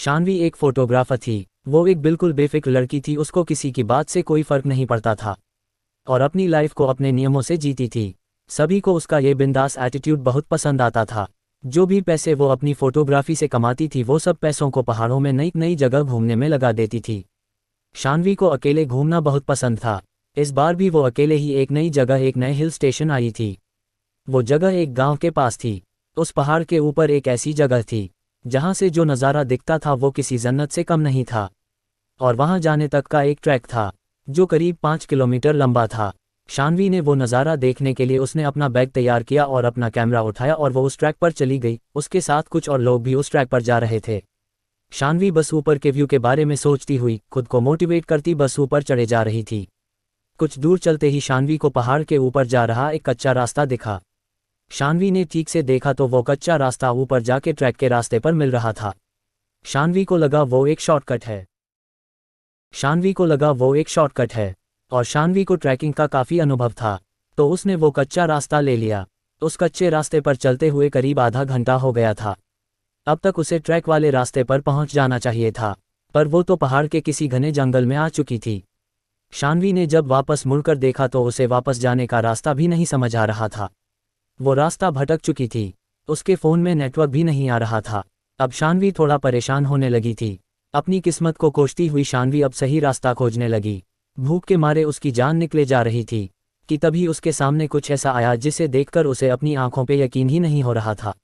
शान्वी एक फोटोग्राफर थी। वो एक बिल्कुल बेफिक्र लड़की थी, उसको किसी की बात से कोई फर्क नहीं पड़ता था और अपनी लाइफ को अपने नियमों से जीती थी। सभी को उसका ये बिंदास एटीट्यूड बहुत पसंद आता था। जो भी पैसे वो अपनी फोटोग्राफी से कमाती थी वो सब पैसों को पहाड़ों में नई नई जगह घूमने में लगा देती थी। शान्वी को अकेले घूमना बहुत पसंद था। इस बार भी वो अकेले ही एक नई जगह, एक नए हिल स्टेशन आई थी। वो जगह एक गांव के पास थी। उस पहाड़ के ऊपर एक ऐसी जगह थी जहां से जो नज़ारा दिखता था वो किसी जन्नत से कम नहीं था। और वहां जाने तक का एक ट्रैक था जो करीब 5 किलोमीटर लंबा था। शान्वी ने वो नज़ारा देखने के लिए उसने अपना बैग तैयार किया और अपना कैमरा उठाया और वो उस ट्रैक पर चली गई। उसके साथ कुछ और लोग भी उस ट्रैक पर जा रहे थे। शान्वी बस ऊपर के व्यू के बारे में सोचती हुई खुद को मोटिवेट करती बस ऊपर चढ़े जा रही थी। कुछ दूर चलते ही शान्वी को पहाड़ के ऊपर जा रहा एक कच्चा रास्ता दिखा। शान्वी ने ठीक से देखा तो वो कच्चा रास्ता ऊपर जाके ट्रैक के रास्ते पर मिल रहा था। शान्वी को लगा वो एक शॉर्टकट है और शान्वी को ट्रैकिंग का काफ़ी अनुभव था, तो उसने वो कच्चा रास्ता ले लिया। उस कच्चे रास्ते पर चलते हुए करीब आधा घंटा हो गया था। अब तक उसे ट्रैक वाले रास्ते पर पहुंच जाना चाहिए था, पर वो तो पहाड़ के किसी घने जंगल में आ चुकी थी। शान्वी ने जब वापस मुड़कर देखा तो उसे वापस जाने का रास्ता भी नहीं समझ आ रहा था। वो रास्ता भटक चुकी थी। उसके फ़ोन में नेटवर्क भी नहीं आ रहा था। अब शान्वी थोड़ा परेशान होने लगी थी। अपनी किस्मत को कोसती हुई शान्वी अब सही रास्ता खोजने लगी। भूख के मारे उसकी जान निकले जा रही थी कि तभी उसके सामने कुछ ऐसा आया जिसे देखकर उसे अपनी आंखों पे यकीन ही नहीं हो रहा था।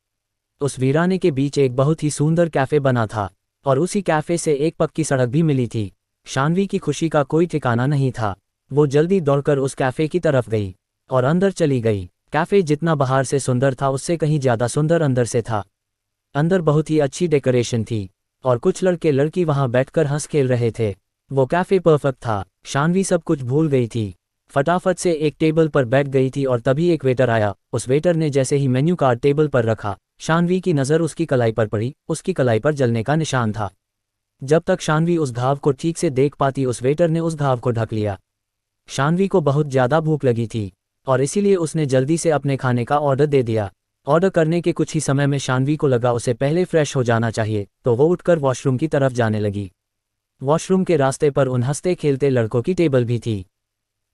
उस वीराने के बीच एक बहुत ही सुंदर कैफ़े बना था और उसी कैफ़े से एक पक्की सड़क भी मिली थी। शान्वी की खुशी का कोई ठिकाना नहीं था। वो जल्दी दौड़कर उस कैफ़े की तरफ गई और अंदर चली गई। कैफ़े जितना बाहर से सुंदर था उससे कहीं ज़्यादा सुंदर अंदर से था। अंदर बहुत ही अच्छी डेकोरेशन थी और कुछ लड़के लड़की वहां बैठकर हंस खेल रहे थे। वो कैफ़े परफेक्ट था। शान्वी सब कुछ भूल गई थी। फटाफट से एक टेबल पर बैठ गई थी और तभी एक वेटर आया। उस वेटर ने जैसे ही मेन्यू कार्ड टेबल पर रखा, शान्वी की नज़र उसकी कलाई पर पड़ी। उसकी कलाई पर जलने का निशान था। जब तक शान्वी उस घाव को ठीक से देख पाती उस वेटर ने उस घाव को ढक लिया। शान्वी को बहुत ज़्यादा भूख लगी थी और इसीलिए उसने जल्दी से अपने खाने का ऑर्डर दे दिया। ऑर्डर करने के कुछ ही समय में शान्वी को लगा उसे पहले फ्रेश हो जाना चाहिए, तो वो उठकर वॉशरूम की तरफ जाने लगी। वॉशरूम के रास्ते पर उन हंसते खेलते लड़कों की टेबल भी थी।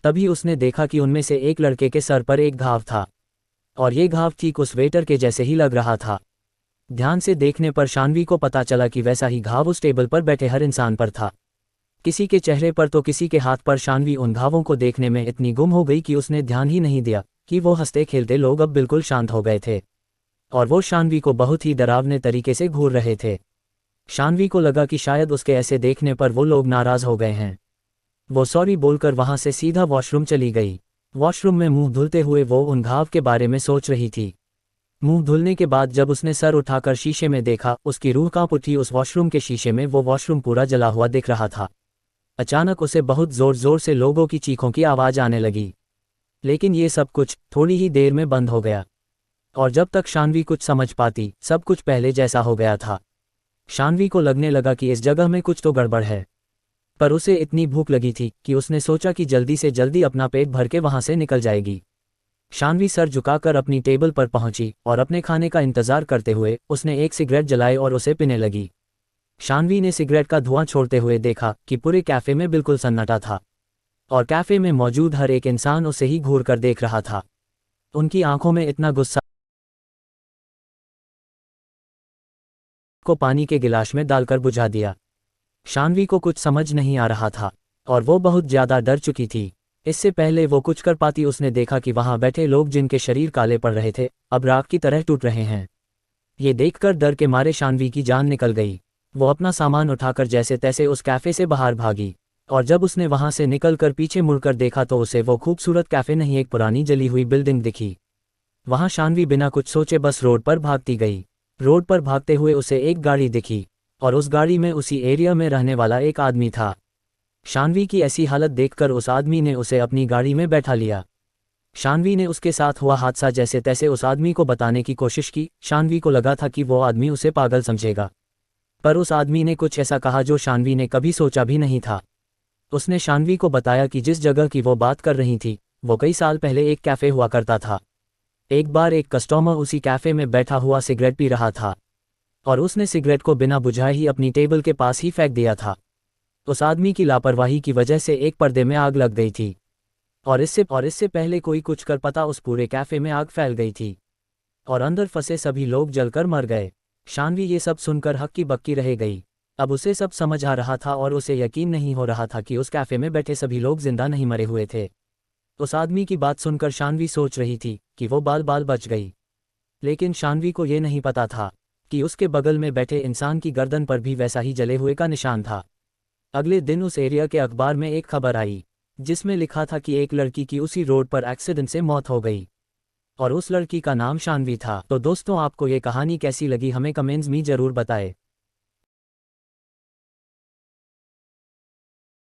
तभी उसने देखा कि उनमें से एक लड़के के सर पर एक घाव था और ये घाव ठीक उस वेटर के जैसे ही लग रहा था। ध्यान से देखने पर शान्वी को पता चला कि वैसा ही घाव उस टेबल पर बैठे हर इंसान पर था। किसी के चेहरे पर तो किसी के हाथ पर। शान्वी उन घावों को देखने में इतनी गुम हो गई कि उसने ध्यान ही नहीं दिया कि वो हंसते खेलते लोग अब बिल्कुल शांत हो गए थे और वो शान्वी को बहुत ही डरावने तरीके से घूर रहे थे। शान्वी को लगा कि शायद उसके ऐसे देखने पर वो लोग नाराज़ हो गए हैं। वो सॉरी बोलकर वहां से सीधा वॉशरूम चली गई। वॉशरूम में मुंह धुलते हुए वो उन घाव के बारे में सोच रही थी। मुंह धुलने के बाद जब उसने सर उठाकर शीशे में देखा, उसकी रूह कांप उठी। उस वॉशरूम के शीशे में वो वॉशरूम पूरा जला हुआ दिख रहा था। अचानक उसे बहुत ज़ोर ज़ोर से लोगों की चीखों की आवाज़ आने लगी, लेकिन ये सब कुछ थोड़ी ही देर में बंद हो गया और जब तक शान्वी कुछ समझ पाती सब कुछ पहले जैसा हो गया था। शान्वी को लगने लगा कि इस जगह में कुछ तो गड़बड़ है, पर उसे इतनी भूख लगी थी कि उसने सोचा कि जल्दी से जल्दी अपना पेट भर के वहां से निकल जाएगी। शान्वी सर झुकाकर अपनी टेबल पर पहुंची और अपने खाने का इंतजार करते हुए उसने एक सिगरेट जलाई और उसे पीने लगी। शान्वी ने सिगरेट का धुआं छोड़ते हुए देखा कि पूरे कैफ़े में बिल्कुल सन्नाटा था और कैफ़े में मौजूद हर एक इंसान उसे ही घूर कर देख रहा था। उनकी आंखों में इतना गुस्सा को पानी के गिलास में डालकर बुझा दिया। शान्वी को कुछ समझ नहीं आ रहा था और वो बहुत ज़्यादा डर चुकी थी। इससे पहले वो कुछ कर पाती उसने देखा कि वहां बैठे लोग जिनके शरीर काले पड़ रहे थे अब राख की तरह टूट रहे हैं। ये देखकर डर के मारे शान्वी की जान निकल गई। वो अपना सामान उठाकर जैसे तैसे उस कैफ़े से बाहर भागी और जब उसने वहां से निकलकर पीछे मुड़कर देखा तो उसे वो खूबसूरत कैफ़े नहीं एक पुरानी जली हुई बिल्डिंग दिखी। वहां शान्वी बिना कुछ सोचे बस रोड पर भागती गई। रोड पर भागते हुए उसे एक गाड़ी दिखी और उस गाड़ी में उसी एरिया में रहने वाला एक आदमी था। शान्वी की ऐसी हालत देखकर उस आदमी ने उसे अपनी गाड़ी में बैठा लिया। शान्वी ने उसके साथ हुआ हादसा जैसे तैसे उस आदमी को बताने की कोशिश की। शान्वी को लगा था कि वो आदमी उसे पागल समझेगा, पर उस आदमी ने कुछ ऐसा कहा जो शान्वी ने कभी सोचा भी नहीं था। उसने शान्वी को बताया कि जिस जगह की वो बात कर रही थी वो कई साल पहले एक कैफ़े हुआ करता था। एक बार एक कस्टमर उसी कैफ़े में बैठा हुआ सिगरेट पी रहा था और उसने सिगरेट को बिना बुझाए ही अपनी टेबल के पास ही फेंक दिया था। उस आदमी की लापरवाही की वजह से एक पर्दे में आग लग गई थी, और इससे पहले कोई कुछ कर पाता उस पूरे कैफे में आग फैल गई थी और अंदर फंसे सभी लोग जलकर मर गए। शान्वी ये सब सुनकर हक्की बक्की रह गई। अब उसे सब समझ आ रहा था और उसे यकीन नहीं हो रहा था कि उस कैफे में बैठे सभी लोग जिंदा नहीं मरे हुए थे। उस आदमी की बात सुनकर शान्वी सोच रही थी कि वो बाल बाल बच गई, लेकिन शान्वी को ये नहीं पता था कि उसके बगल में बैठे इंसान की गर्दन पर भी वैसा ही जले हुए का निशान था। अगले दिन उस एरिया के अखबार में एक खबर आई जिसमें लिखा था कि एक लड़की की उसी रोड पर एक्सीडेंट से मौत हो गई और उस लड़की का नाम शान्वी था। तो दोस्तों, आपको ये कहानी कैसी लगी हमें कमेंट्स में ज़रूर बताएं।